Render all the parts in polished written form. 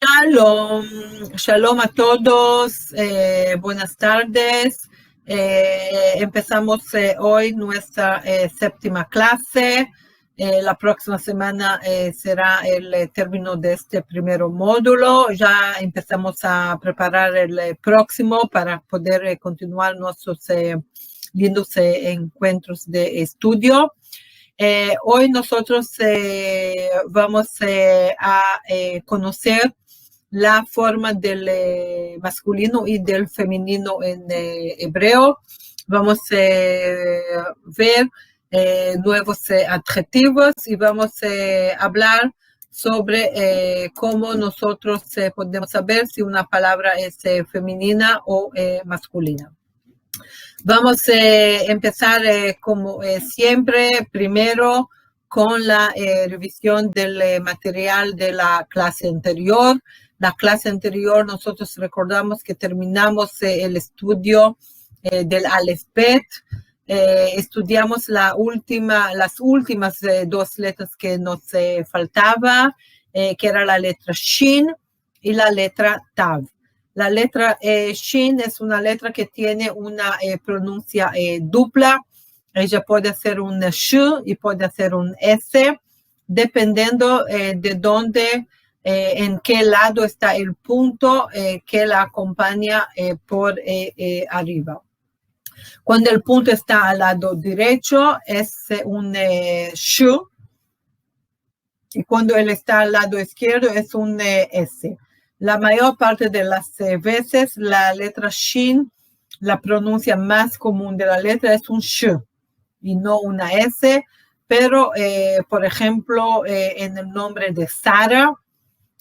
Shalom, shalom a todos, buenas tardes. Empezamos hoy nuestra séptima clase. La próxima semana será el término de este primer módulo. Ya empezamos a preparar el próximo para poder continuar nuestros lindos encuentros de estudio. Hoy nosotros vamos a conocer la forma del masculino y del femenino en hebreo. Vamos a ver nuevos adjetivos y vamos a hablar sobre cómo nosotros podemos saber si una palabra es femenina o masculina. Vamos a empezar como siempre, primero con la revisión del material de la clase anterior. La clase anterior nosotros recordamos que terminamos el estudio del Aleph Bet. Estudiamos las últimas dos letras que nos faltaba, que era la letra Shin y la letra Tav. La letra Shin es una letra que tiene una pronuncia dupla. Ella puede hacer un Sh y puede hacer un S, dependiendo de dónde, en qué lado está el punto que la acompaña por arriba. Cuando el punto está al lado derecho es un Sh, y cuando él está al lado izquierdo es un S. La mayor parte de las veces la letra Shin, la pronuncia más común de la letra es un Sh y no una S, pero por ejemplo en el nombre de Sara,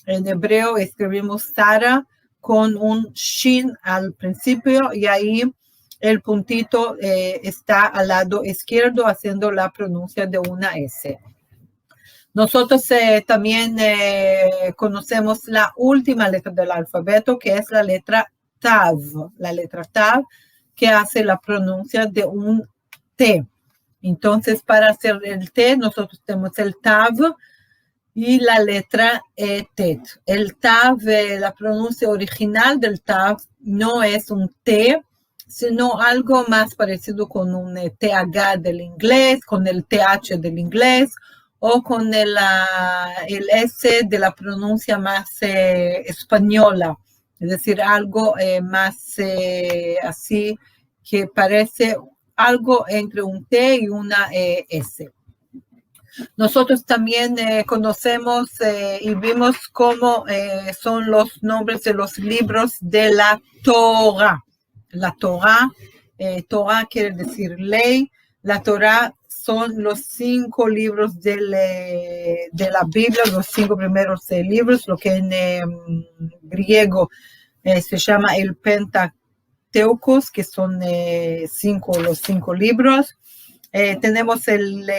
en hebreo escribimos Sara con un Shin al principio y ahí el puntito está al lado izquierdo haciendo la pronuncia de una S. Nosotros también conocemos la última letra del alfabeto, que es la letra Tav. La letra Tav, que hace la pronuncia de un T. Entonces, para hacer el T, nosotros tenemos el Tav y la letra Tet. El Tav, la pronuncia original del Tav no es un T, sino algo más parecido con un TH del inglés, con el TH del inglés, o con el S de la pronuncia más española, es decir, algo más así que parece algo entre un T y una S. Nosotros también conocemos y vimos cómo son los nombres de los libros de la Torah. La Torah, Torah quiere decir ley, la Torah son los 5 libros de la Biblia, los 5 primeros libros, lo que en griego se llama el Pentateucos, que son los 5 libros. Tenemos el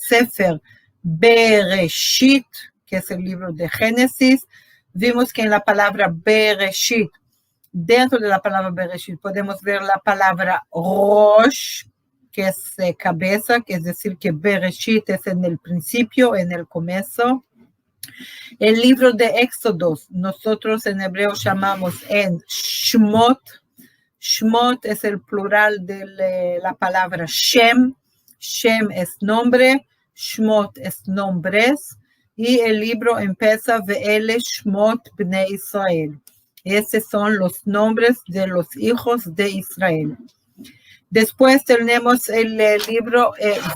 Sefer Bereshit, que es el libro de Génesis. Vimos que en la palabra Bereshit, dentro de la palabra Bereshit, podemos ver la palabra Rosh, que es cabeza, que es decir que Bereshit es en el principio, en el comienzo. El libro de Éxodos, nosotros en hebreo llamamos en Shmot. Shmot es el plural de la palabra Shem. Shem es nombre, Shmot es nombres, y el libro empieza Ve'ele Shmot Bnei Israel. Esos son los nombres de los hijos de Israel. Después tenemos el libro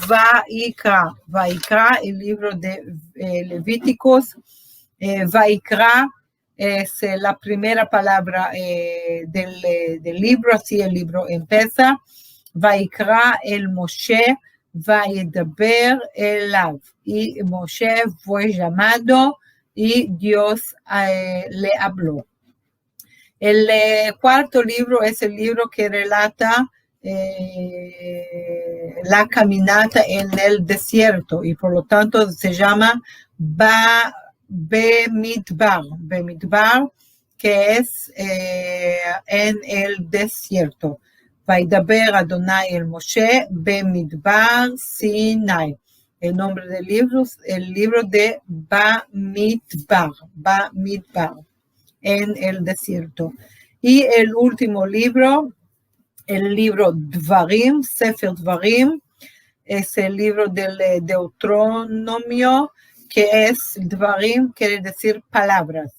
Vaikra. Vaikra, el libro de Levíticos. Vaikra es la primera palabra del libro, así el libro empieza. Vaikra el Moshe, Vayedaber elav. Y Moshe fue llamado y Dios le habló. El cuarto libro es el libro que relata la caminata en el desierto y por lo tanto se llama Bemidbar, que es en el desierto. Vaidaber Adonai el Moshe Bemidbar Sinai. El nombre del libro es el libro de Bamidbar. en el desierto. Y el último libro, el libro Dvarim, Sefer Dvarim, es el libro del Deuteronomio, que es Dvarim, quiere decir palabras.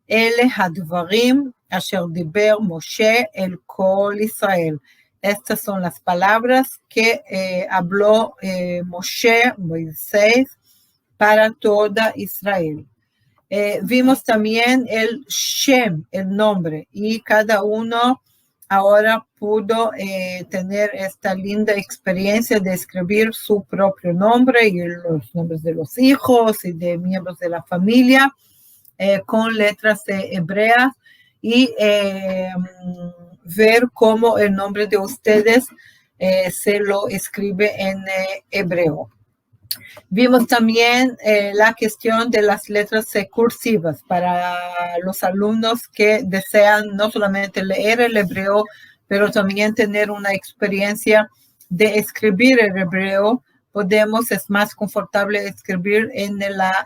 Ele hadvarim asher diber Moshe el kol Israel. Estas son las palabras que habló Moshe, Moisés, para toda Israel. Vimos también el Shem, el nombre, y cada uno ahora pudo tener esta linda experiencia de escribir su propio nombre y los nombres de los hijos y de miembros de la familia con letras hebreas y ver cómo el nombre de ustedes se lo escribe en hebreo. Vimos también la cuestión de las letras cursivas para los alumnos que desean no solamente leer el hebreo, pero también tener una experiencia de escribir el hebreo. Es más confortable escribir en la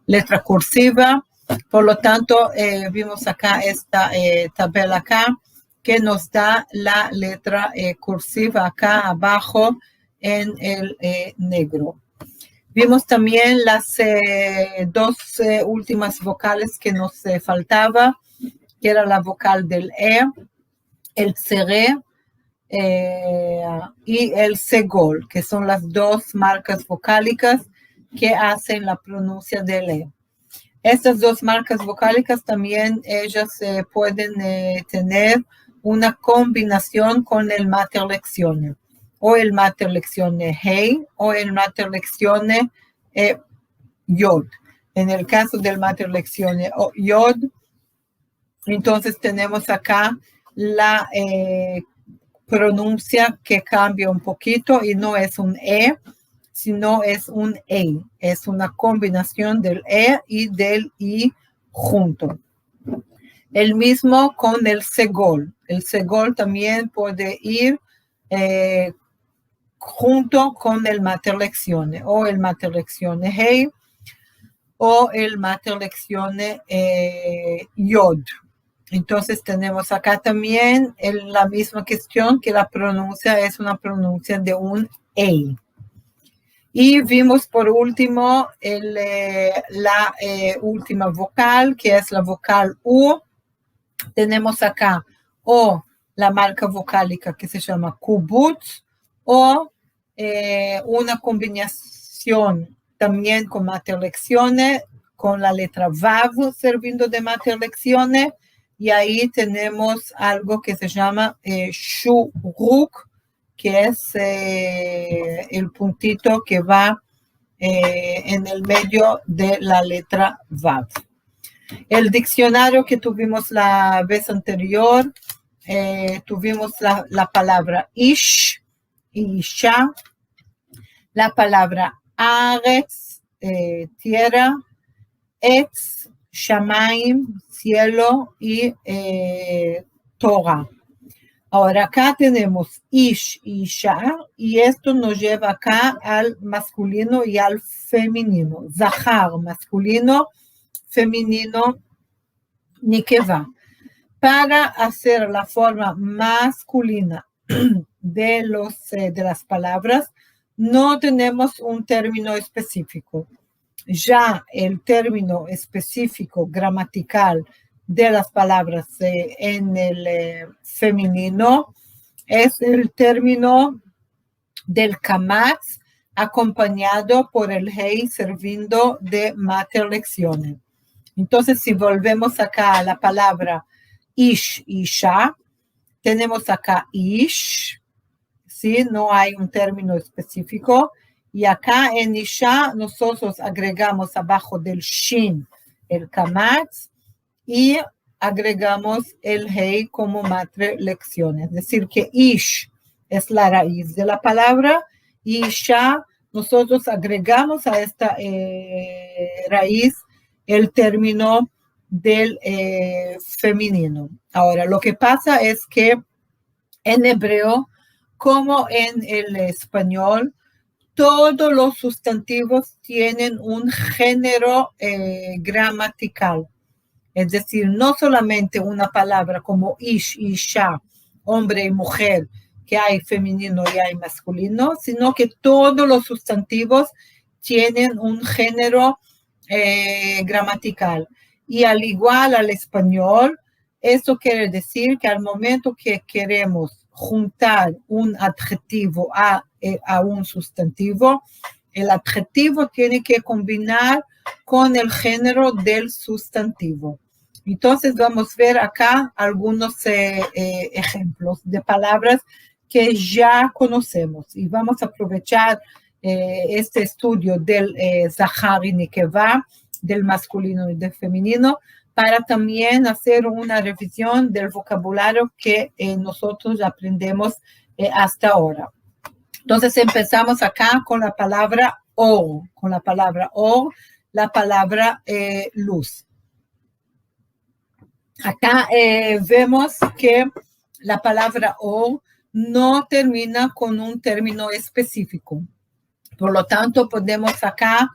letra cursiva. Por lo tanto, vimos acá esta tabla acá que nos da la letra cursiva acá abajo en el negro. Vimos también las dos últimas vocales que nos faltaba, que era la vocal del el tzere y el segol, que son las dos marcas vocálicas que hacen la pronuncia del Estas dos marcas vocálicas también ellas pueden tener una combinación con el mater leczione, o el mater leczione Hei, o el mater leczione Yod. En el caso del mater leczione Yod, entonces tenemos acá la pronuncia que cambia un poquito y no es un sino es un es una combinación del y del I junto. El mismo con el segol. El segol también puede ir junto con el mater leczione, o el mater leczione Hei, o el mater leczione Yod. Entonces tenemos acá también la misma cuestión, que la pronuncia es una pronuncia de un E. Y vimos por último la última vocal, que es la vocal U. Tenemos acá o la marca vocálica que se llama kubutz, o una combinación también con mater leczione, con la letra Vav sirviendo de mater leczione, y ahí tenemos algo que se llama shuruk, que es el puntito que va en el medio de la letra Vav. El diccionario que tuvimos la vez anterior, tuvimos la palabra ish, isha, la palabra aretz, tierra, etz, shamaim, cielo, y Torah. Ahora acá tenemos ish y isha, y esto nos lleva acá al masculino y al femenino. Zahar, masculino, femenino, nikeva. Para hacer la forma masculina de las palabras, no tenemos un término específico. Ya el término específico gramatical de las palabras en el femenino es el término del kamatz, acompañado por el hei sirviendo de mater leczione. Entonces, si volvemos acá a la palabra ish, isha, tenemos acá ish, ¿sí? No hay un término específico. Y acá en isha nosotros agregamos abajo del shin el kamatz y agregamos el hei como mater leczione. Es decir, que ish es la raíz de la palabra y isha nosotros agregamos a esta raíz el término del femenino. Ahora, lo que pasa es que en hebreo, como en el español, todos los sustantivos tienen un género gramatical. Es decir, no solamente una palabra como ish, isha, hombre y mujer, que hay femenino y hay masculino, sino que todos los sustantivos tienen un género gramatical. Y al igual al español, esto quiere decir que al momento que queremos juntar un adjetivo a un sustantivo, el adjetivo tiene que combinar con el género del sustantivo. Entonces vamos a ver acá algunos ejemplos de palabras que ya conocemos y vamos a aprovechar este estudio del Zahar y Nekevá, del masculino y del femenino, para también hacer una revisión del vocabulario que nosotros aprendemos hasta ahora. Entonces empezamos acá con la palabra or, la palabra luz. Acá vemos que la palabra or no termina con un término específico. Por lo tanto, podemos acá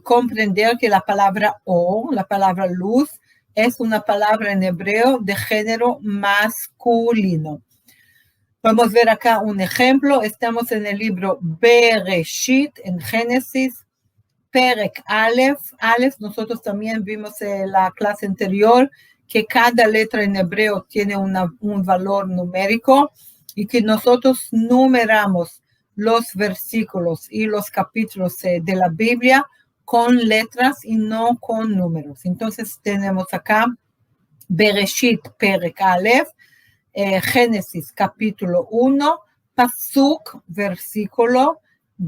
comprender que la palabra or, la palabra luz, es una palabra en hebreo de género masculino. Vamos a ver acá un ejemplo. Estamos en el libro Bereshit, en Génesis, Perek Aleph. Aleph, nosotros también vimos en la clase anterior que cada letra en hebreo tiene un valor numérico y que nosotros numeramos los versículos y los capítulos de la Biblia con letras y no con números. Entonces tenemos acá Bereshit, Perek Aleph, Génesis capítulo 1, Pasuk, versículo,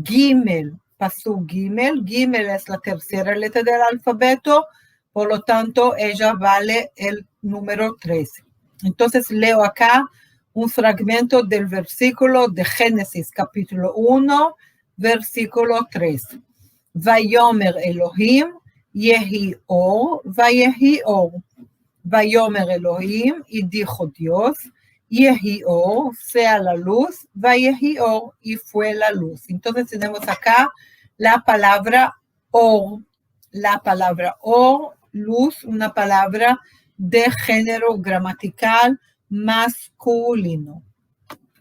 Gimel, Pasuk Gimel. Gimel es la tercera letra del alfabeto, por lo tanto ella vale el número 13. Entonces leo acá un fragmento del versículo de Génesis capítulo 1, versículo 3. Vayomer Elohim, Yehi Or, Vayehi Or. Vayomer Elohim, y dijo Dios, Yehi Or, sea la luz, Vayehi Or, y fue la luz. Entonces tenemos acá la palabra Or, luz, una palabra de género gramatical masculino.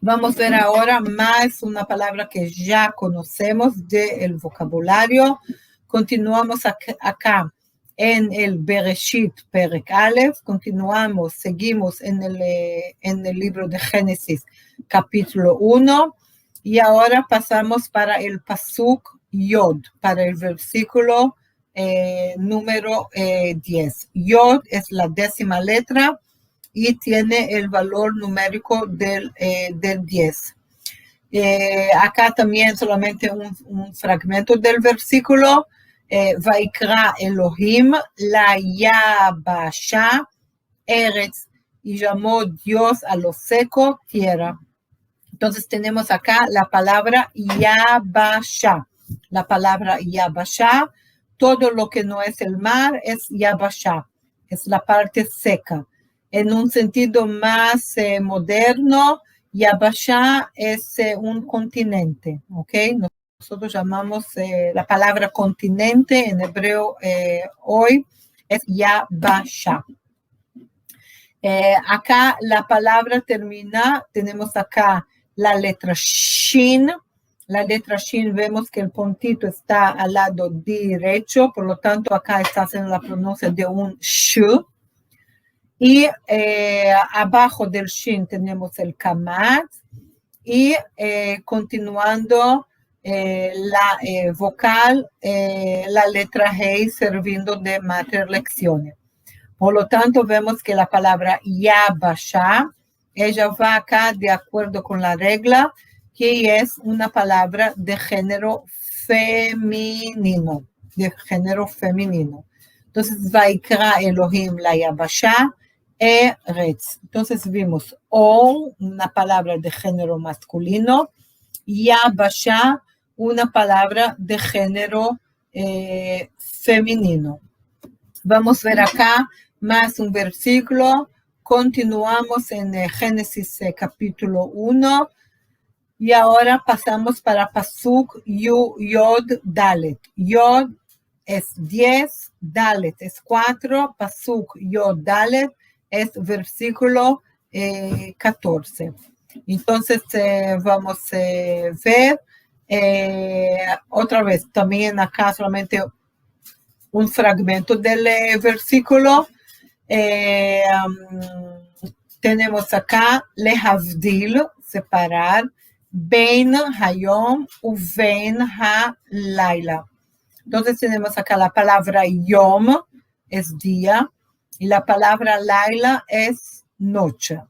Vamos a ver ahora más una palabra que ya conocemos del vocabulario. Continuamos acá en el Bereshit, Perek Aleph, seguimos en el libro de Génesis, capítulo 1, y ahora pasamos para el Pasuk Yod, para el versículo número 10. Yod es la 10ª letra y tiene el valor numérico del 10. Acá también solamente un fragmento del versículo. Vaikra Elohim la Yabasha Eretz, y llamó Dios a lo seco tierra. Entonces tenemos acá la palabra Yabasha. La palabra Yabasha, todo lo que no es el mar es Yabasha, es la parte seca. En un sentido más moderno, Yabasha es un continente, ¿ok? Nosotros llamamos la palabra continente en hebreo hoy es Yabasha. Acá la palabra termina, tenemos acá la letra Shin. La letra Shin, vemos que el puntito está al lado derecho, por lo tanto acá está haciendo la pronuncia de un Sh. Y abajo del Shin tenemos el Kamat. Y continuando la vocal, la letra Hei sirviendo de mater lecciones. Por lo tanto, vemos que la palabra Yabasha, ella va acá de acuerdo con la regla, que es una palabra de género femenino, Entonces, Vaikra Elohim la Yabasha Eretz. Entonces vimos Or, una palabra de género masculino, Yabasha, una palabra de género femenino. Vamos a ver acá más un versículo. Continuamos en Génesis capítulo 1 y ahora pasamos para Pasuk Yod Dalet. Yod es 10, Dalet es 4, Pasuk Yod Dalet es versículo 14. Entonces vamos a ver otra vez, también acá solamente un fragmento del versículo. Tenemos acá lehavdil, separar, ben hayom u ben ha-laila. Entonces tenemos acá la palabra yom, es día, y la palabra laila es noche.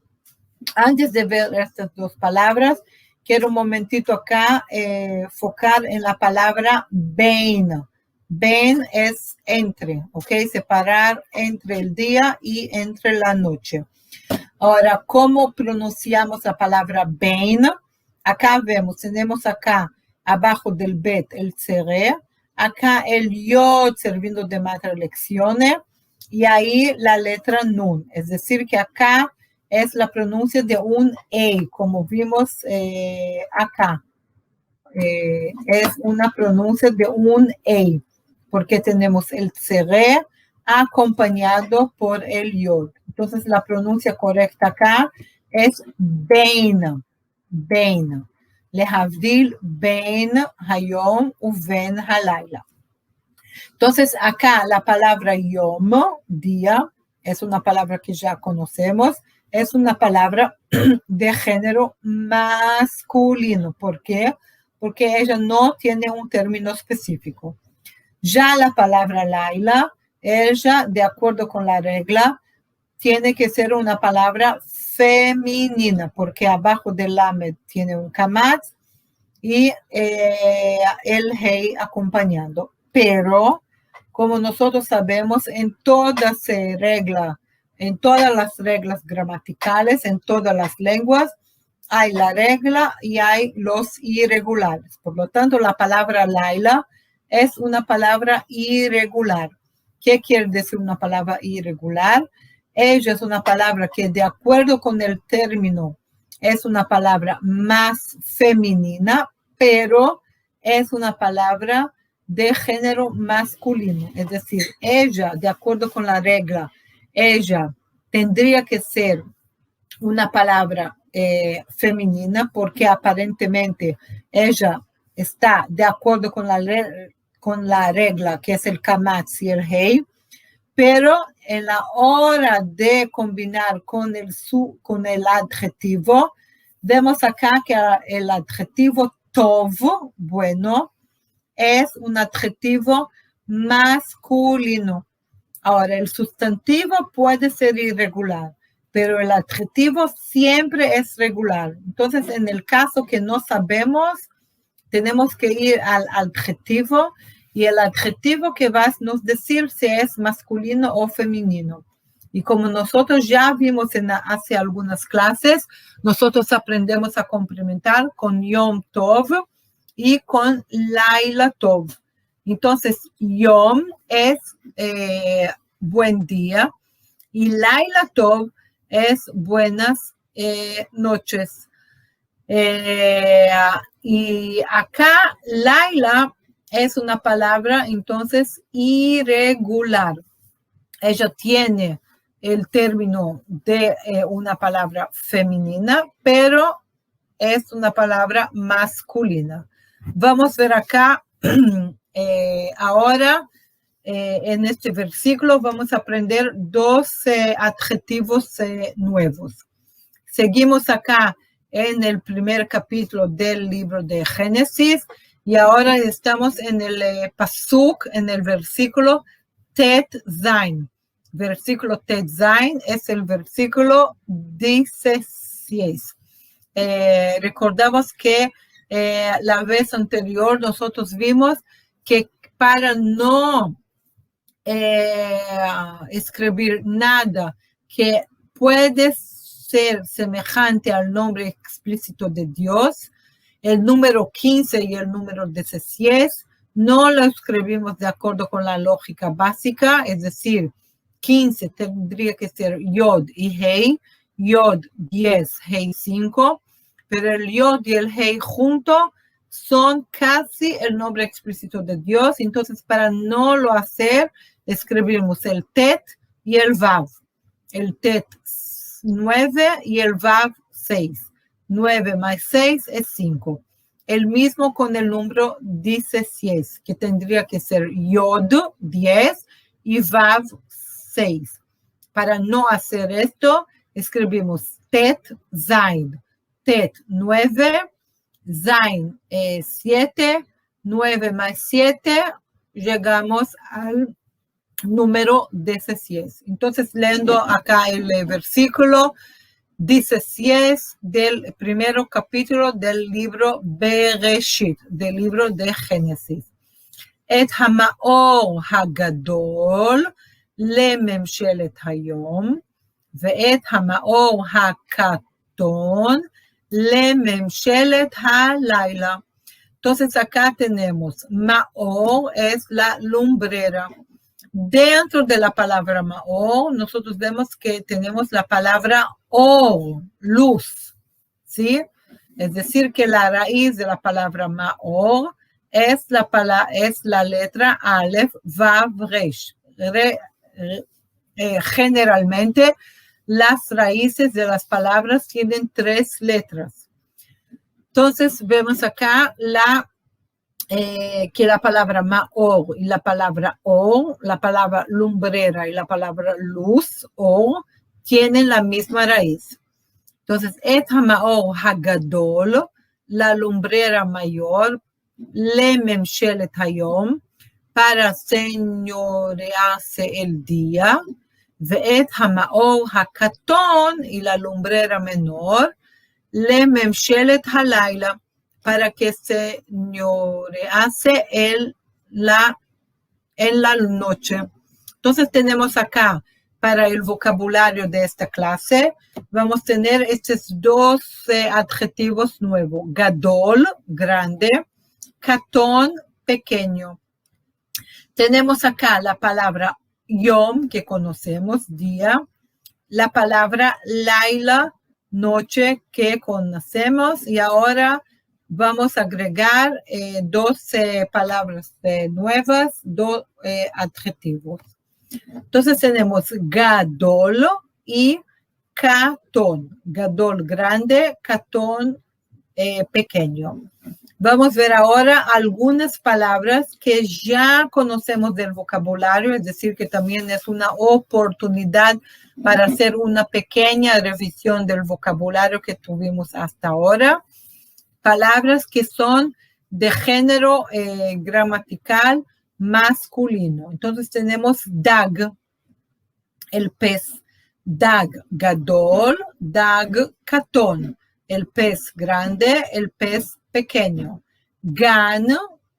Antes de ver estas dos palabras, quiero un momentito acá enfocar en la palabra ben. Ben es entre, ¿ok? Separar entre el día y entre la noche. Ahora, ¿cómo pronunciamos la palabra ben? Acá vemos, tenemos acá abajo del bet el tzere, acá el yod servindo de matriculaciones y ahí la letra nun. Es decir, que acá es la pronuncia de un E, como vimos acá. Es una pronuncia de un E, porque tenemos el tzere acompañado por el yod. Entonces, la pronuncia correcta acá es ben, ben. Lehavdil ben hayom u ben halayla. Entonces, acá la palabra yom, día, es una palabra que ya conocemos, es una palabra de género masculino. ¿Por qué? Porque ella no tiene un término específico. Ya la palabra laila, ella, de acuerdo con la regla, tiene que ser una palabra femenina, porque abajo del lamed tiene un kamatz y el hei acompañando. Pero, como nosotros sabemos, en todas las reglas gramaticales, en todas las lenguas, hay la regla y hay los irregulares. Por lo tanto, la palabra laila es una palabra irregular. ¿Qué quiere decir una palabra irregular? Ella es una palabra que, de acuerdo con el término, es una palabra más femenina, pero es una palabra de género masculino. Es decir, ella, de acuerdo con la regla, ella tendría que ser una palabra femenina, porque aparentemente ella está de acuerdo con la regla, que es el kamatz y el hei, pero en la hora de combinar con el adjetivo, vemos acá que el adjetivo tov, bueno, es un adjetivo masculino. Ahora, el sustantivo puede ser irregular, pero el adjetivo siempre es regular. Entonces, en el caso que no sabemos, tenemos que ir al adjetivo, y el adjetivo que va a nos decir si es masculino o femenino. Y como nosotros ya vimos hace algunas clases, nosotros aprendemos a complementar con Yom Tov y con Laila Tov. Entonces, Yom es buen día y Laila Tov es buenas noches. Y acá Laila es una palabra entonces irregular. Ella tiene el término de una palabra femenina, pero es una palabra masculina. Vamos a ver acá ahora en este versículo vamos a aprender dos adjetivos nuevos. Seguimos acá en el primer capítulo del libro de Génesis y ahora estamos en el pasuk, en el versículo Tet Zain. Versículo Tet Zain es el versículo 16. Recordamos que la vez anterior nosotros vimos que para no escribir nada que puede ser semejante al nombre explícito de Dios, el número 15 y el número 16 no lo escribimos de acuerdo con la lógica básica, es decir, 15 tendría que ser Yod y Hei, Yod 10, Hei 5, pero el Yod y el Hei juntos son casi el nombre explícito de Dios. Entonces, para no lo hacer, escribimos el tet y el vav. El tet 9 y el vav 6. 9 más 6 es 5. El mismo con el número 16, que tendría que ser yod 10 y vav 6. Para no hacer esto, escribimos tet zain. Tet 9, zain 7, 9 más 7, llegamos al número 16. Entonces, leyendo acá el versículo 16 del primero capítulo del libro Bereshit, del libro de Génesis. Et hamaor hagadol לממשלת היום, ואת המאור הקטון לממשלת הלילה. Entonces acá tenemos maor es la lumbrera. Dentro de la palabra maor, nosotros vemos que tenemos la palabra or, luz, ¿sí? Es decir, que la raíz de la palabra maor es la letra Aleph, Vav, Resh. Generalmente, las raíces de las palabras tienen 3 letras. Entonces, vemos acá que la palabra maor y la palabra or, la palabra lumbrera y la palabra luz, or, tienen la misma raíz. Entonces, et hamaor hagadol, la lumbrera mayor, le memshelet hayom, para señorearse el día, ואת המאור הקטון, y la lumbrera menor, לממשלת הלילה, para que señorease en la noche. Entonces tenemos acá, para el vocabulario de esta clase, vamos a tener estos 2 adjetivos nuevos. Gadol, grande, katón, pequeño. Tenemos acá la palabra yom, que conocemos, día, la palabra laila, noche, que conocemos, y ahora vamos a agregar 12 palabras nuevas, 2 adjetivos. Entonces tenemos gadol y katón. Gadol grande, katón pequeño. Vamos a ver ahora algunas palabras que ya conocemos del vocabulario, es decir, que también es una oportunidad para hacer una pequeña revisión del vocabulario que tuvimos hasta ahora. Palabras que son de género gramatical masculino. Entonces tenemos dag, el pez, dag gadol, dag katón, el pez grande, el pez pequeño. Gan,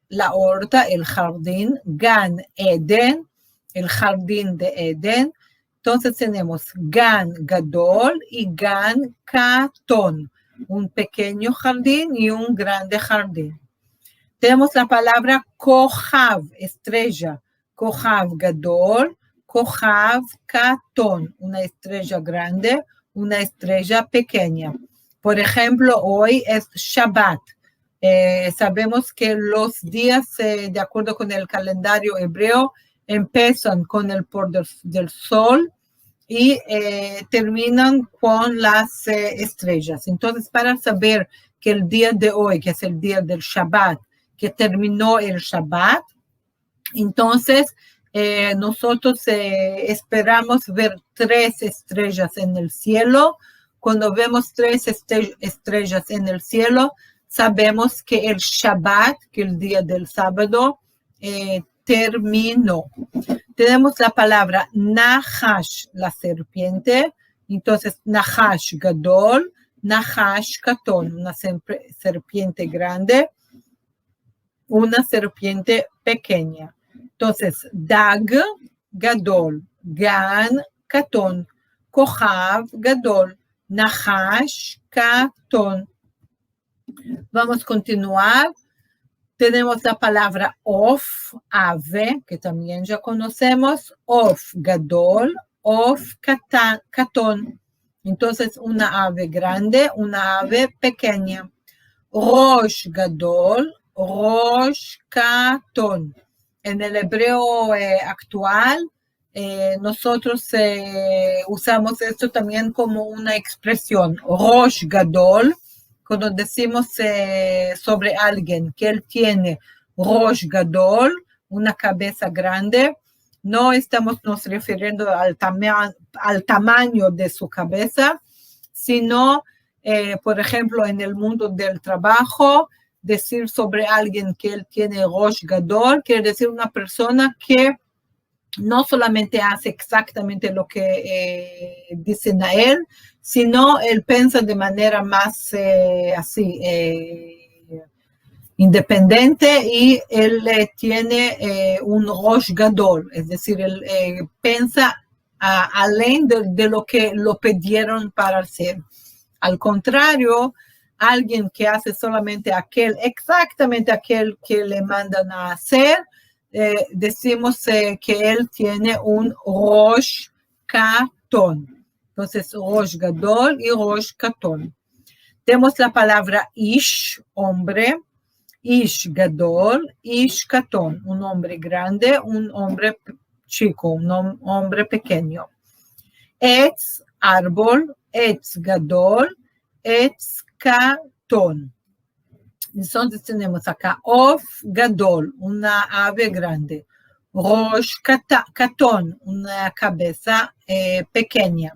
la horta, el jardín. Gan Eden, el jardín de Eden. Entonces tenemos gan gadol y gan katón, un pequeño jardín y un grande jardín. Tenemos la palabra kohav, estrella. Kohav gadol, kohav katón, una estrella grande, una estrella pequeña. Por ejemplo, hoy es Shabbat. Sabemos que los días, de acuerdo con el calendario hebreo, empiezan con el pôr del sol y terminan con las estrellas. Entonces, para saber que el día de hoy, que es el día del Shabbat, que terminó el Shabbat, entonces nosotros esperamos ver 3 estrellas en el cielo. Cuando vemos 3 estrellas en el cielo, sabemos que el Shabbat, que el día del sábado, terminó. Tenemos la palabra Nahash, la serpiente. Entonces, Nahash gadol, Nahash katón, una serpiente grande, una serpiente pequeña. Entonces, Dag gadol, Gan katón, Kohav gadol, Nahash katón. Vamos a continuar. Tenemos la palabra of, ave, que también ya conocemos. Of gadol, of katón. Entonces, una ave grande, una ave pequeña. Rosh Gadol, Rosh Katon. En el hebreo actual, nosotros usamos esto también como una expresión, Rosh Gadol, cuando decimos sobre alguien que él tiene Rosh Gadol, una cabeza grande, no estamos nos refiriendo al tamaño de su cabeza, sino, por ejemplo, en el mundo del trabajo, decir sobre alguien que él tiene Rosh Gadol, quiere decir una persona que no solamente hace exactamente lo que dicen a él, sino él piensa de manera más independiente y él tiene un Rosh Gadol, es decir, él piensa além de lo que lo pidieron para hacer. Al contrario, alguien que hace solamente exactamente aquel que le mandan a hacer, decimos que él tiene un Rosh Katon. Entonces, Rosh Gadol y Rosh Katon. Tenemos la palabra Ish, hombre, Ish Gadol, Ish Katon, un hombre grande, un hombre chico, un hombre pequeño. Etz, árbol, Etz Gadol, Etz Katon. Entonces tenemos acá Of Gadol, una ave grande. Rosh Katon, una cabeza pequeña.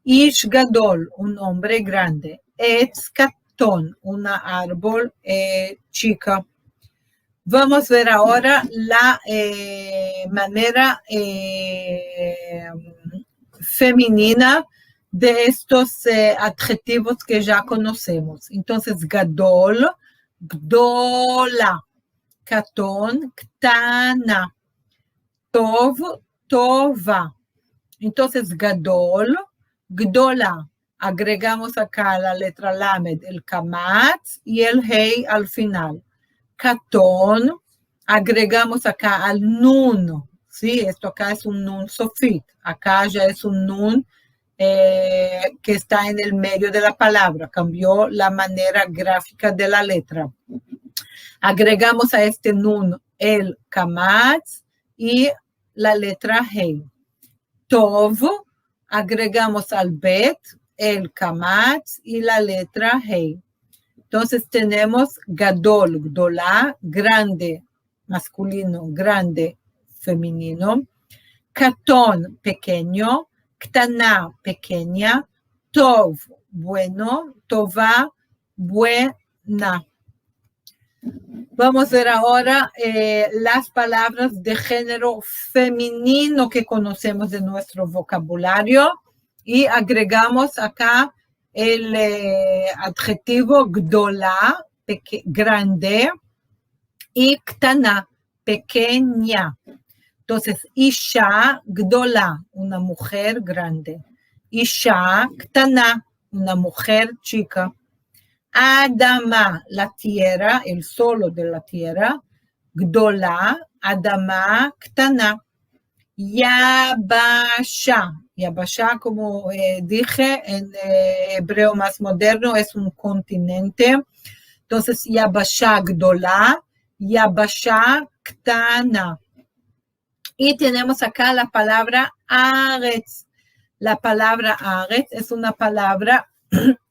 Ish Gadol, un hombre grande. Etz Katon, una árbol chica. Vamos a ver ahora la manera femenina de estos adjetivos que ya conocemos. Entonces, Gadol, Gdola, Katon, Ktana, Tov, Tova. Entonces, Gadol, Gdola, agregamos acá la letra Lamed, el Kamatz y el Hei al final. Katon, agregamos acá al Nun, ¿sí? Esto acá es un Nun Sofit, acá ya es un Nun que está en el medio de la palabra, cambió la manera gráfica de la letra. Agregamos a este Nun el Kamatz y la letra Hei. Tov, agregamos al Bet el Kamatz y la letra Hei. Entonces tenemos Gadol, Gdolá, grande, masculino, grande, femenino. Katon, pequeño. Ktaná, pequeña. Tov, bueno. Tová, buena. Vamos a ver ahora las palabras de género femenino que conocemos de nuestro vocabulario y agregamos acá el adjetivo Gdolá, grande, y Ktana, pequeña. Entonces, Isha Gdolá, una mujer grande. Isha Ktana, una mujer chica. Adama, la tierra, el suelo de la tierra. Gdolá, Adama Ktana. Yabasha. Yabasha, como dije, en hebreo más moderno es un continente. Entonces, Yabasha Gdolá, Yabasha Ktana. Y tenemos acá la palabra Aretz. La palabra Aretz es una palabra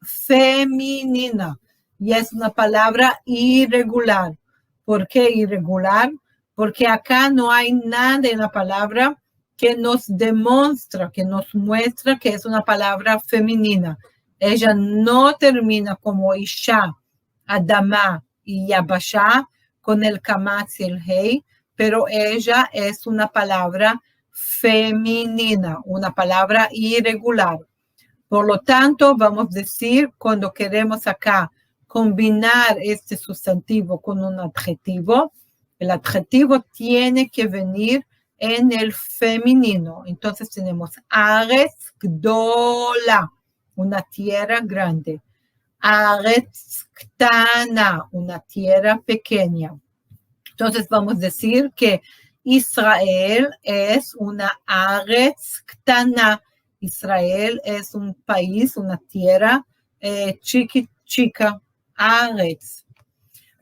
femenina y es una palabra irregular. ¿Por qué irregular? Porque acá no hay nada en la palabra que nos demuestra, que nos muestra que es una palabra femenina. Ella no termina como Isha, Adama y Yabasha con el Kamatz y el Hei, pero ella es una palabra femenina, una palabra irregular. Por lo tanto, vamos a decir, cuando queremos acá combinar este sustantivo con un adjetivo, el adjetivo tiene que venir en el femenino. Entonces tenemos Aretz Gdola, una tierra grande. Aretz Ktana, una tierra pequeña. Entonces vamos a decir que Israel es una Aretz Ktana. Israel es un país, una tierra chica. Haaretz.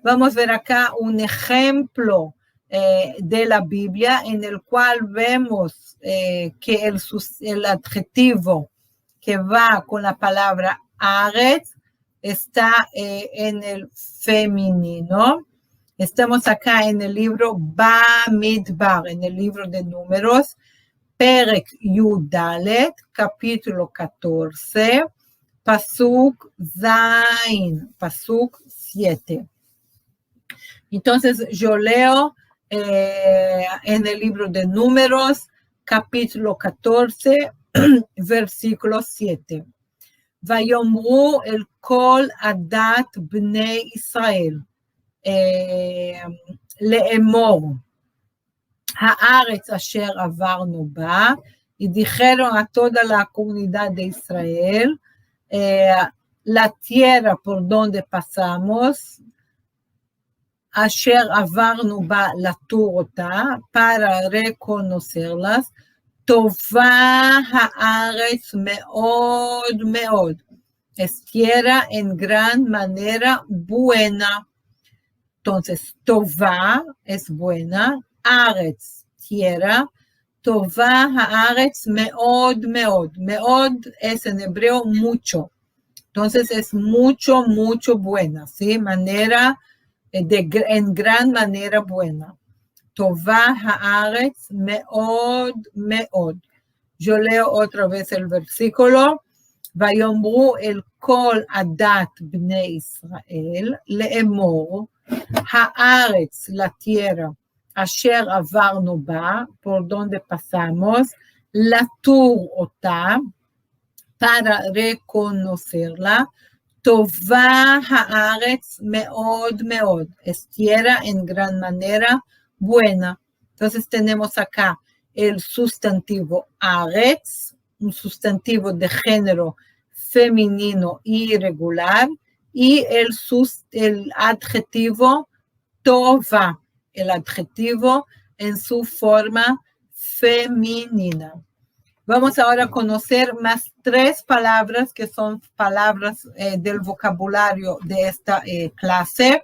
Vamos a ver acá un ejemplo de la Biblia en el cual vemos que el adjetivo que va con la palabra Haaretz está en el femenino. Estamos acá en el libro Bamidbar, en el libro de Números, Perek Yudalet, capítulo 14, Pasuk Zain, Pasuk 7. Entonces yo leo en el libro de Números, capítulo 14, versículo 7. Vayomru el kol adat bnei Israel, לאמור, הארץ אשר עברנו בה, y dijeron a toda la comunidad de Israel, la tierra por donde pasamos, אשר עברנו בה לתור אותה, para reconocerlas, טובה הארץ מאוד מאוד, es tierra en gran manera buena. Entonces, Tová es buena, Haaretz, tierra, Tová haaretz meod meod. Meod es en hebreo mucho. Entonces, es mucho, mucho buena, ¿sí? Manera, en gran manera buena. Tová haaretz meod meod. Yo leo otra vez el versículo. ויאמרו אל כל עדת בני ישראל לאמור, הארץ, la tierra, אשר עברנו בה, por donde pasamos, לתור אותה, para reconocerla, טובה הארץ מאוד מאוד, es tierra en gran manera buena. Entonces tenemos acá el sustantivo הארץ, un sustantivo de género femenino irregular, y el adjetivo tova, el adjetivo en su forma femenina. Vamos ahora a conocer más 3 palabras que son palabras del vocabulario de esta clase,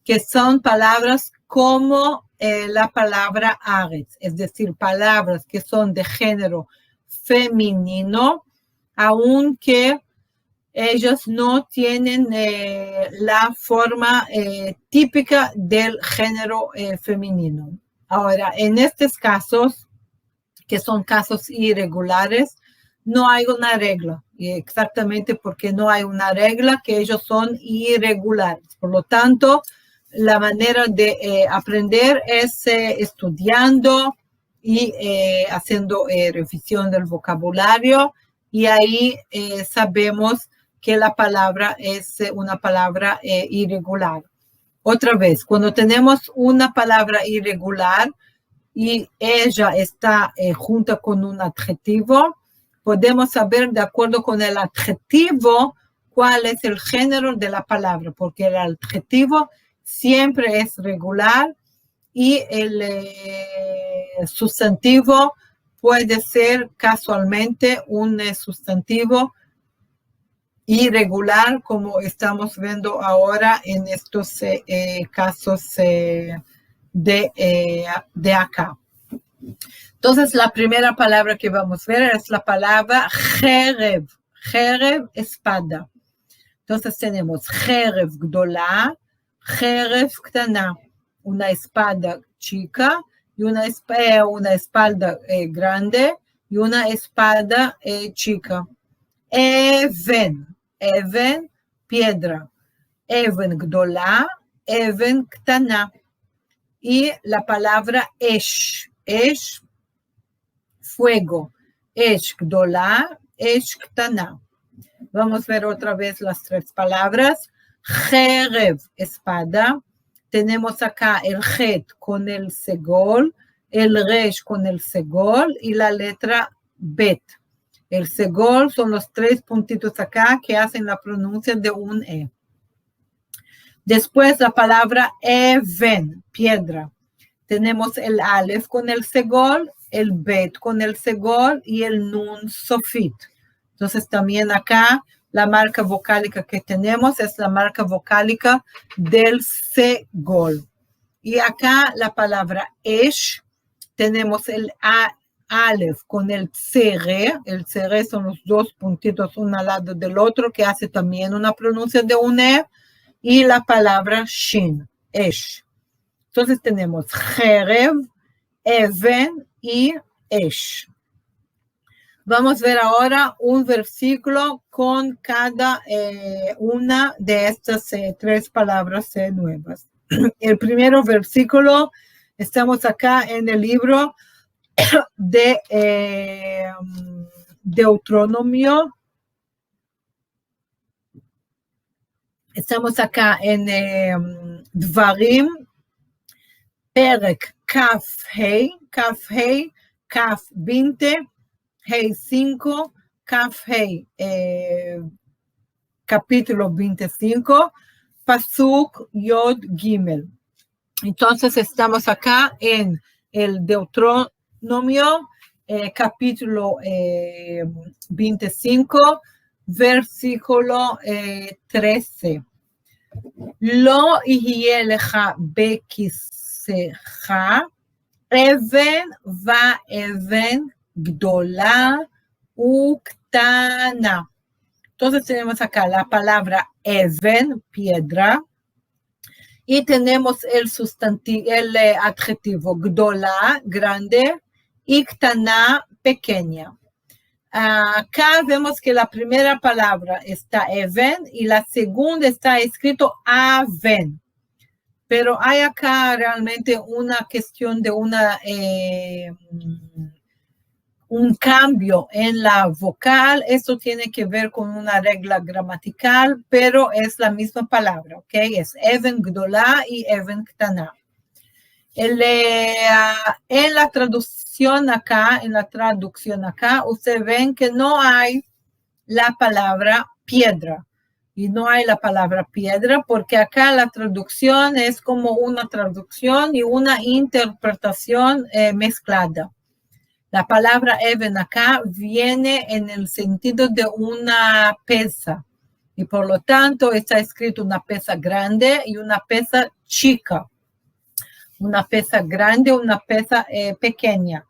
que son palabras como la palabra haaretz, es decir, palabras que son de género femenino, aunque ellos no tienen la forma típica del género femenino. Ahora, en estos casos, que son casos irregulares, no hay una regla, exactamente porque no hay una regla, que ellos son irregulares. Por lo tanto, la manera de aprender es estudiando y haciendo revisión del vocabulario, y ahí sabemos que la palabra es una palabra irregular. Otra vez, cuando tenemos una palabra irregular y ella está junta con un adjetivo, podemos saber de acuerdo con el adjetivo cuál es el género de la palabra, porque el adjetivo siempre es regular y el sustantivo puede ser casualmente un sustantivo irregular, como estamos viendo ahora en estos casos de acá. Entonces, la primera palabra que vamos a ver es la palabra jerev. Jerev, espada. Entonces, tenemos jerev gdolá, jerev ktana, una espada chica y una espada grande y una espada chica. Even, even, piedra. Even gdolá, even ktana. Y la palabra esh, esh, fuego. Esh gdolá, esh ktana. Vamos a ver otra vez las 3 palabras. Jerev, espada. Tenemos acá el het con el segol, el resh con el segol y la letra bet. El segol son los 3 puntitos acá que hacen la pronuncia de un e. Después la palabra even, piedra. Tenemos el alef con el segol, el bet con el segol y el nun sofit. Entonces también acá la marca vocálica que tenemos es la marca vocálica del segol. Y acá la palabra esh, tenemos el Aleph con el tzere. El tzere son los dos puntitos uno al lado del otro, que hace también una pronuncia de un E. Y la palabra shin, esh. Entonces tenemos jerev, even y esh. Vamos a ver ahora un versículo con cada una de estas tres palabras nuevas. El primer versículo, estamos acá en el libro de Deuteronomio. Estamos acá en Dvarim, Perek Kaf Hei, Kaf 20, Hei 5, Kaf Hei, capítulo 25, Pasuk Yod Gimel. Entonces estamos acá en el Deuteronomio, capítulo 25, versículo 13. Lo yihye lecha bekisecha, even va even gdola uktana. Entonces tenemos acá la palabra even, piedra, y tenemos el sustantivo, el adjetivo gdola, grande, y ktana, pequeña. Acá vemos que la primera palabra está even y la segunda está escrito aven. Pero hay acá realmente una cuestión de un cambio en la vocal. Esto tiene que ver con una regla gramatical, pero es la misma palabra, ¿ok? Es even gdola y even ktana. En la traducción acá, ustedes ven que no hay la palabra piedra. Y no hay la palabra piedra porque acá la traducción es como una traducción y una interpretación mezclada. La palabra even acá viene en el sentido de una pesa. Y por lo tanto está escrito una pesa grande y una pesa chica. Una pesa grande, una pesa pequeña.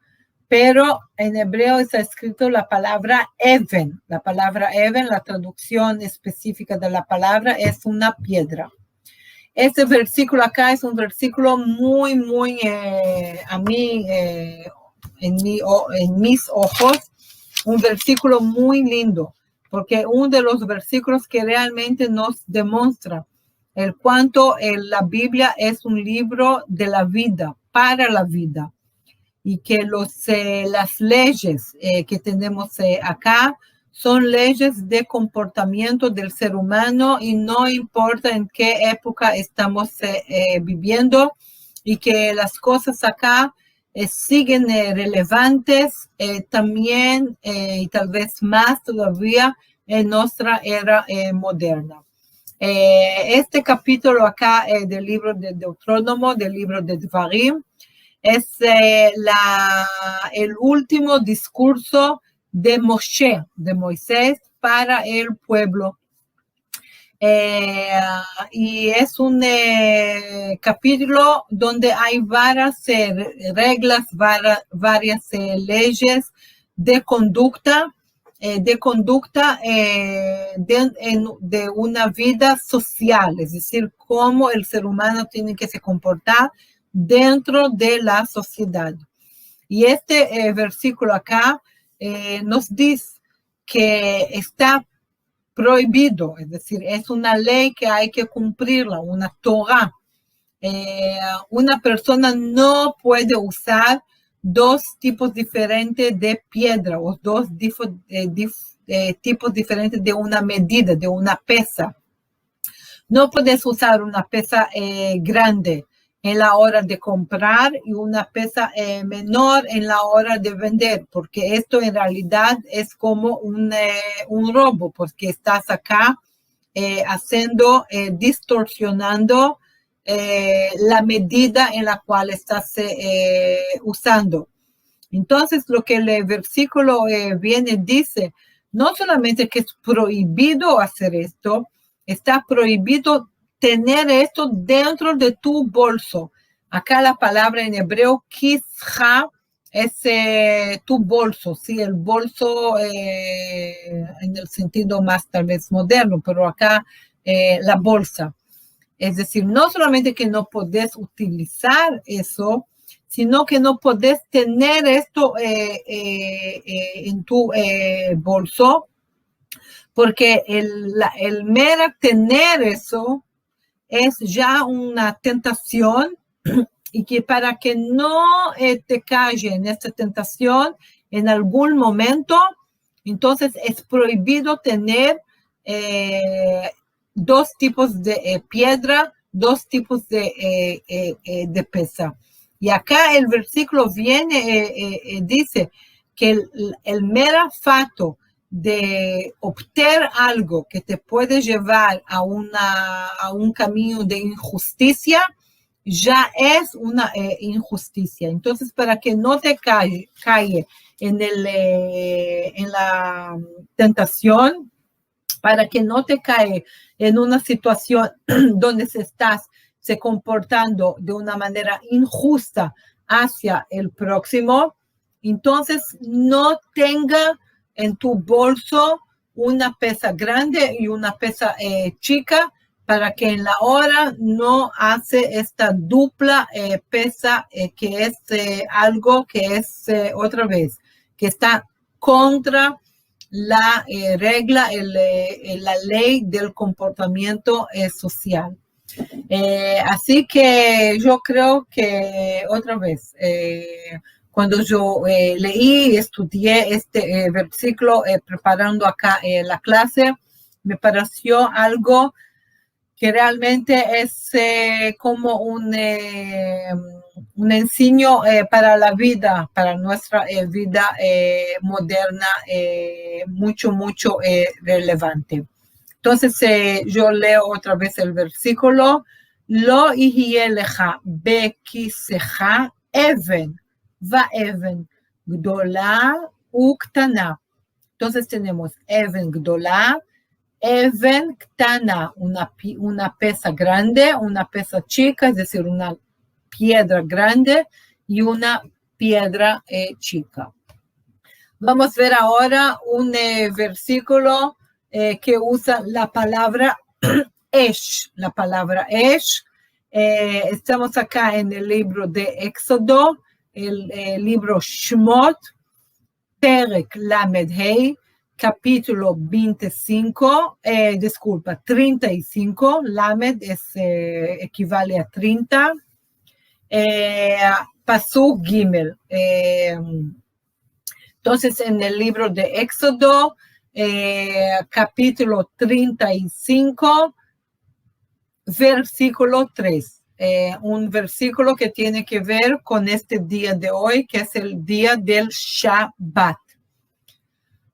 Pero en hebreo está escrito la palabra even. La palabra even, la traducción específica de la palabra es una piedra. Este versículo acá es un versículo muy, muy, a mí, en mis ojos, un versículo muy lindo, porque uno de los versículos que realmente nos demuestra el cuánto la Biblia es un libro de la vida, para la vida, y que las leyes que tenemos acá son leyes de comportamiento del ser humano y no importa en qué época estamos viviendo, y que las cosas acá siguen relevantes también y tal vez más todavía en nuestra era moderna. Este capítulo acá del libro de Deuteronomio, del libro de Dvarim, es el último discurso de Moshe, de Moisés, para el pueblo. Y es un capítulo donde hay varias reglas, varias leyes de conducta, de una vida social, es decir, cómo el ser humano tiene que se comportar dentro de la sociedad. Y este versículo acá nos dice que está prohibido, es decir, es una ley que hay que cumplirla, una Torah. Una persona no puede usar dos tipos diferentes de piedra o dos tipos diferentes de una medida, de una pesa. No puedes usar una pesa grande en la hora de comprar y una pesa menor en la hora de vender, porque esto en realidad es como un robo, porque estás acá distorsionando la medida en la cual estás usando. Entonces, lo que el versículo dice, no solamente que es prohibido hacer esto, está prohibido tener esto dentro de tu bolso. Acá la palabra en hebreo, kisha, es tu bolso, ¿sí? El bolso en el sentido más tal vez moderno, pero acá la bolsa. Es decir, no solamente que no podés utilizar eso, sino que no podés tener esto en tu bolso, porque el mero tener eso es ya una tentación y que para que no te calle en esta tentación en algún momento, entonces es prohibido tener dos tipos de piedra, dos tipos de pesa. Y acá el versículo viene, dice que el mero fato de obtener algo que te puede llevar a un camino de injusticia, ya es una injusticia. Entonces, para que no te caiga en la tentación, para que no te caiga en una situación donde se comportando de una manera injusta hacia el próximo, entonces no tenga en tu bolso una pesa grande y una pesa chica, para que en la hora no hace esta dupla pesa, que es algo que es otra vez, que está contra la regla, la ley del comportamiento social. Así que yo creo que otra vez, cuando yo leí y estudié este versículo preparando acá la clase, me pareció algo que realmente es como un enseño para la vida, para nuestra vida moderna, mucho, mucho relevante. Entonces, yo leo otra vez el versículo. Lo yihye lecha bekisecha even vaeven gdola uktana. Entonces tenemos even gdola, even ktana, una pesa grande, una pesa chica, es decir, una piedra grande y una piedra chica. Vamos a ver ahora un versículo que usa la palabra Esh. La palabra Esh. Estamos acá en el libro de Éxodo, el libro Shmot, Perek Lamed Hei, capítulo 25, 35, Lamed equivale a 30, Pasuk Gimel. Entonces, en el libro de Éxodo, capítulo 35, versículo 3. Un versículo que tiene que ver con este día de hoy, que es el día del Shabbat.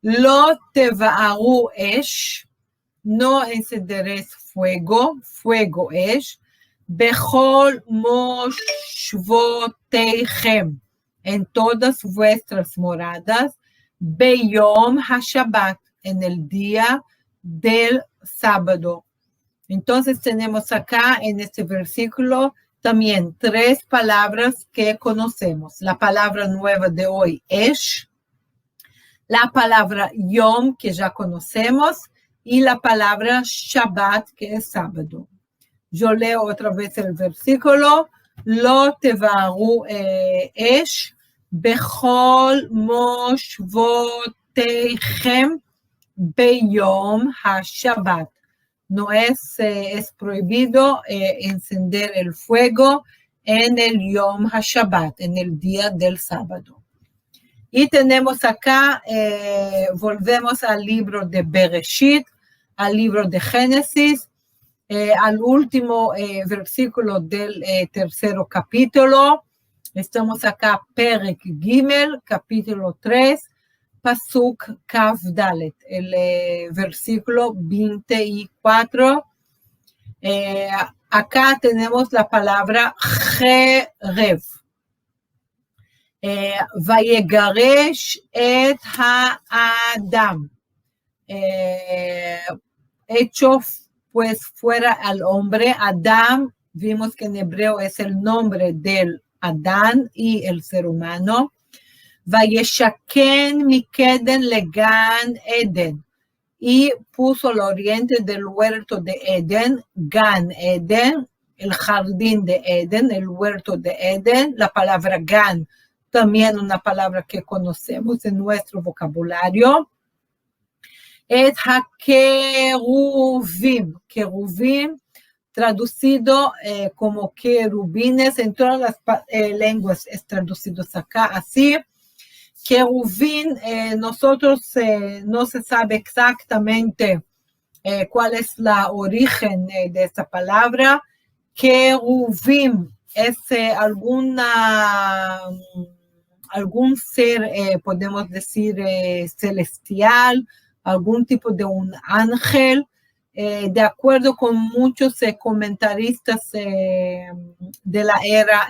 Lo teva'aru esh, no encenderéis fuego esh, bechol moshvoteichem, en todas vuestras moradas, beyom hashabbat, en el día del sábado. Entonces tenemos acá en este versículo también tres palabras que conocemos. La palabra nueva de hoy, esh, la palabra yom, que ya conocemos, y la palabra Shabbat, que es sábado. Yo leo otra vez el versículo. Lo teva'aru esh bechol moshvoteichem beyom hashabbat. No es prohibido encender el fuego en el Yom HaShabbat, en el día del sábado. Y tenemos acá, volvemos al libro de Bereshit, al libro de Génesis, al último versículo del tercero capítulo. Estamos acá, Perek Gimel, capítulo 3, Pasuk Kav Dalet, el versículo 24. Acá tenemos la palabra Jerev. Vayegaresh et ha'adam. hecho pues fuera al hombre. Adam, vimos que en hebreo es el nombre del Adán y el ser humano. Vayeshaken mikeden legan Eden, y puso al oriente del huerto de Eden, Gan Eden, el jardín de Eden, el huerto de Eden. La palabra Gan, también una palabra que conocemos en nuestro vocabulario. Et ha-keruvim, keruvim, traducido como querubines, en todas las lenguas es traducido acá así. Querubín, nosotros no se sabe exactamente cuál es la origen de esta palabra. Querubim es algún ser, podemos decir, celestial, algún tipo de un ángel. De acuerdo con muchos comentaristas de la era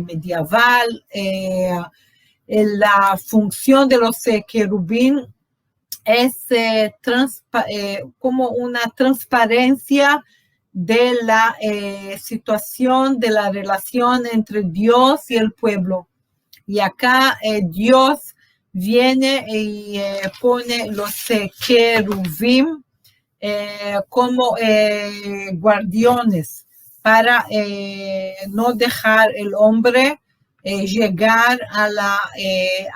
medieval, la función de los querubín es como una transparencia de la situación, de la relación entre Dios y el pueblo. Y acá Dios viene y pone los querubín como guardianes para no dejar el hombre llegar a la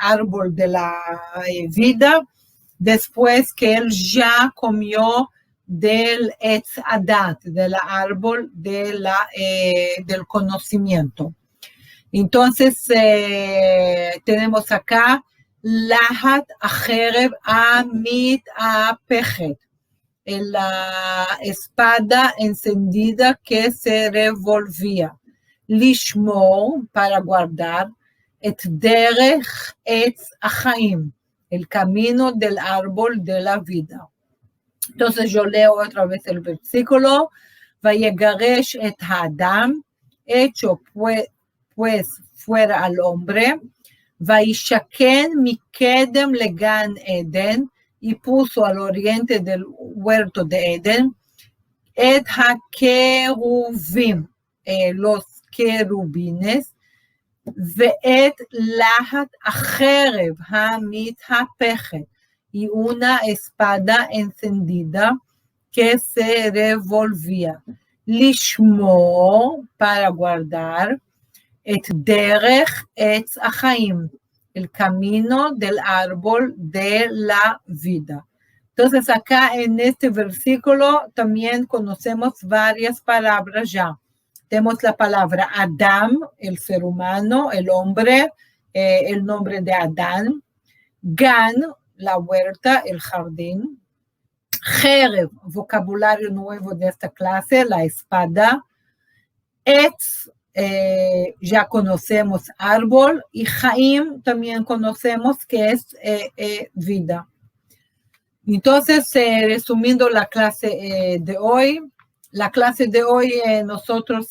árbol de la vida después que él ya comió del Etz Adat, del árbol del conocimiento. Entonces tenemos acá Lahat Achereb Amit Apechet, la espada encendida que se revolvía. Lishmor, para guardar, et derech etz achaim, el camino del árbol de la vida. Entonces yo leo otra vez el versículo. Vayegaresh et Adam, hecho pues fuera al hombre. Vayishaken mikedem legan Eden, y puso al oriente del huerto de Eden. Et ha-keruvim, los querubines, ve'et lahat achereb ha-mithapechet, y una espada encendida que se revolvía. Lishmor, para guardar, et derech etz achaim, el camino del árbol de la vida. Entonces acá en este versículo también conocemos varias palabras ya. Tenemos la palabra Adam, el ser humano, el hombre, el nombre de Adán. Gan, la huerta, el jardín. Jereb, vocabulario nuevo de esta clase, la espada. Etz, ya conocemos árbol. Y Jaim también conocemos que es vida. Entonces, resumiendo la clase de hoy, nosotros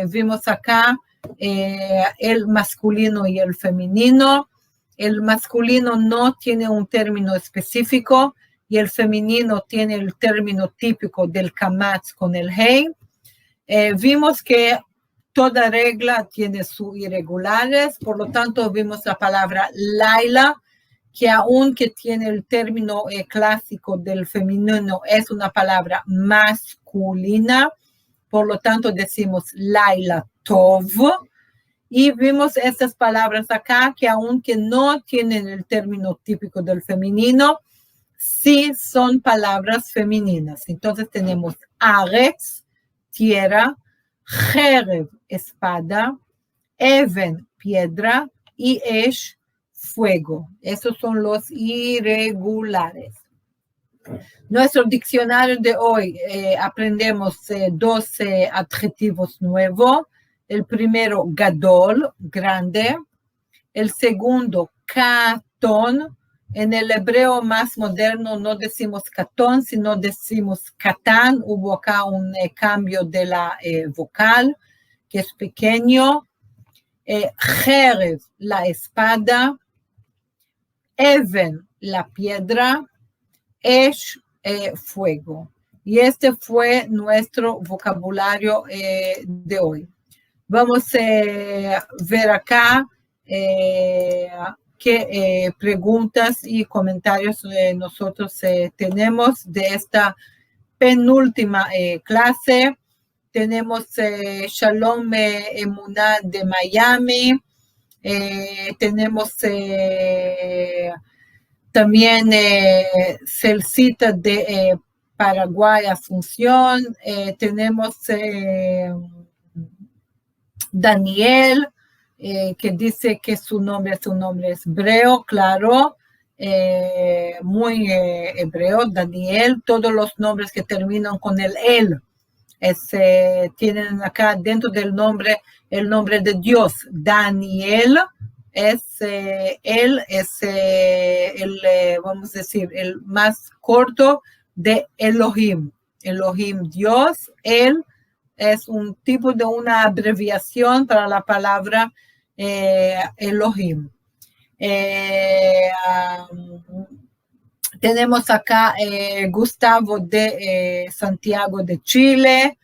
vimos acá el masculino y el femenino. El masculino no tiene un término específico y el femenino tiene el término típico del kamatz con el hey. Vimos que toda regla tiene sus irregulares, por lo tanto vimos la palabra laila, que aunque tiene el término clásico del femenino, es una palabra masculina, por lo tanto decimos laila tov. Y vimos estas palabras acá que aunque no tienen el término típico del femenino, sí son palabras femeninas. Entonces tenemos aretz, tierra, jereb, espada, even, piedra, y esh, fuego. Esos son los irregulares. Nuestro diccionario de hoy aprendemos 12 adjetivos nuevos. El primero, gadol, grande. El segundo, katón. En el hebreo más moderno no decimos katón, sino decimos katán. Hubo acá un cambio de la vocal, que es pequeño. Jereb, la espada. Even, la piedra. Esh, fuego. Y este fue nuestro vocabulario de hoy. Vamos a ver acá qué preguntas y comentarios nosotros tenemos de esta penúltima clase. Tenemos Shalom Emuná de Miami. Tenemos también Celcita de Paraguay, Asunción. Tenemos Daniel, que dice que su nombre es un nombre hebreo, claro, muy hebreo, Daniel. Todos los nombres que terminan con el él tienen acá dentro del nombre el nombre de Dios. Daniel es él, es vamos a decir, el más corto de Elohim. Elohim, Dios, él es un tipo de una abreviación para la palabra Elohim. Tenemos acá Gustavo de Santiago de Chile.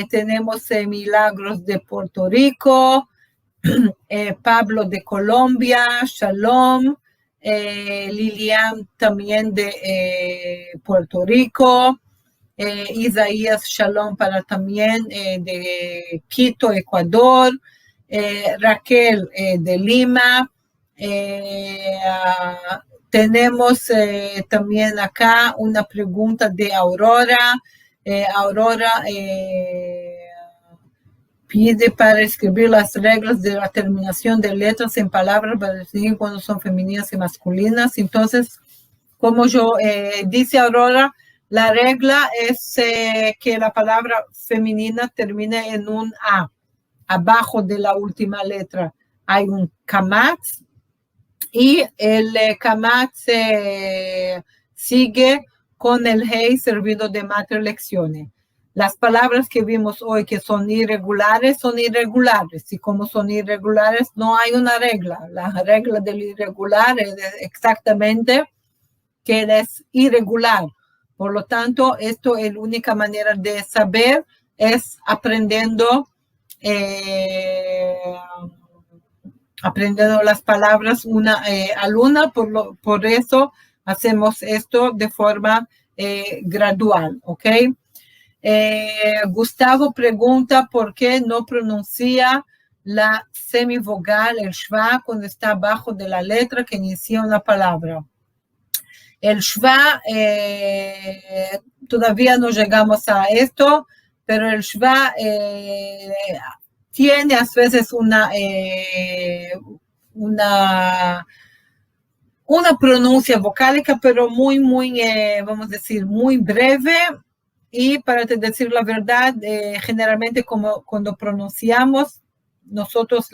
Tenemos Milagros de Puerto Rico. Pablo de Colombia. Shalom. Lilian también de Puerto Rico. Isaías Shalom para también de Quito, Ecuador. Raquel de Lima. Tenemos también acá una pregunta de Aurora. Aurora pide para escribir las reglas de la terminación de letras en palabras para definir cuando son femeninas y masculinas. Entonces, como yo dice Aurora, la regla es que la palabra femenina termine en un A. Abajo de la última letra hay un kamatz y el kamatz sigue con el hey servido de matrilecciones. Las palabras que vimos hoy que son irregulares, y como son irregulares no hay una regla. La regla del irregular es exactamente que él es irregular. Por lo tanto, esto es la única manera de saber, es aprendiendo las palabras una a una, por eso hacemos esto de forma gradual, ¿ok? Gustavo pregunta por qué no pronuncia la semivogal, el shva, cuando está abajo de la letra que inicia una palabra. El shva, todavía no llegamos a esto, pero el shva tiene a veces una pronuncia vocálica, pero muy, vamos a decir, muy breve. Y para te decir la verdad, generalmente como cuando pronunciamos, nosotros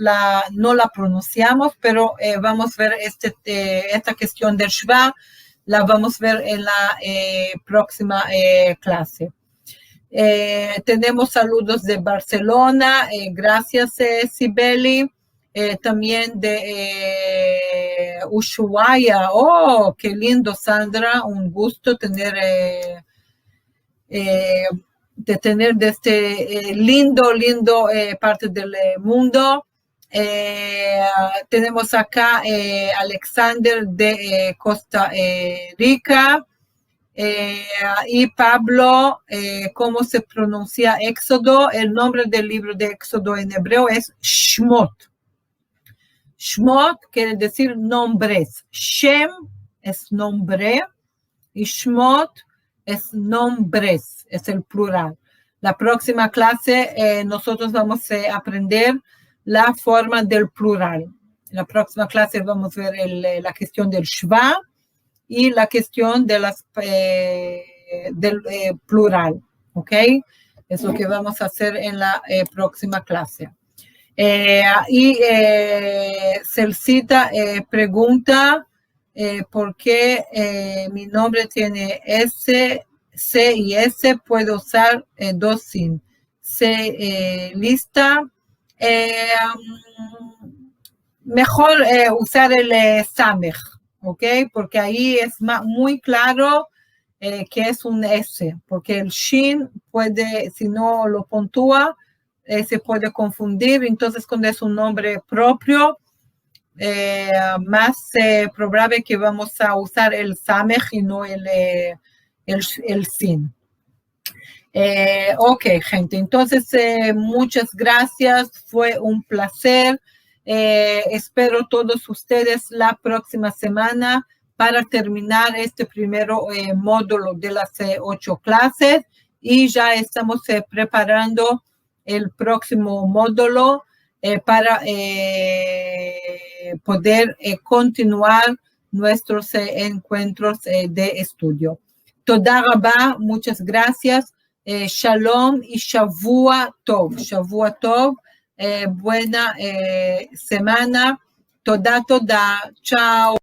no la pronunciamos, pero vamos a ver esta cuestión del shva, la vamos a ver en la próxima clase. Tenemos saludos de Barcelona, gracias Sibeli, también de Ushuaia. Oh, qué lindo, Sandra, un gusto tener de este lindo parte del mundo. Tenemos acá Alexander de Costa Rica. Y Pablo, ¿cómo se pronuncia Éxodo? El nombre del libro de Éxodo en hebreo es Shmot. Shmot quiere decir nombres. Shem es nombre y Shmot es nombres, es el plural. La próxima clase nosotros vamos a aprender la forma del plural. En la próxima clase vamos a ver la cuestión del shva y la cuestión de del plural, ¿ok? Es lo que vamos a hacer en la próxima clase. Y Celcita pregunta por qué mi nombre tiene S, C y S, puedo usar dos sin. C lista. Mejor usar el Samech, ¿ok? Porque ahí es muy claro que es un S, porque el Shin puede, si no lo puntúa, se puede confundir. Entonces, cuando es un nombre propio, más probable que vamos a usar el Samech y no el Sin. Ok, gente, entonces muchas gracias, fue un placer. Espero todos ustedes la próxima semana para terminar este primer módulo de las 8 clases y ya estamos preparando el próximo módulo para poder continuar nuestros encuentros de estudio. Toda rabá, muchas gracias. Shalom y Shavua Tov. Shavua Tov, buena semana. Toda, toda. Chao.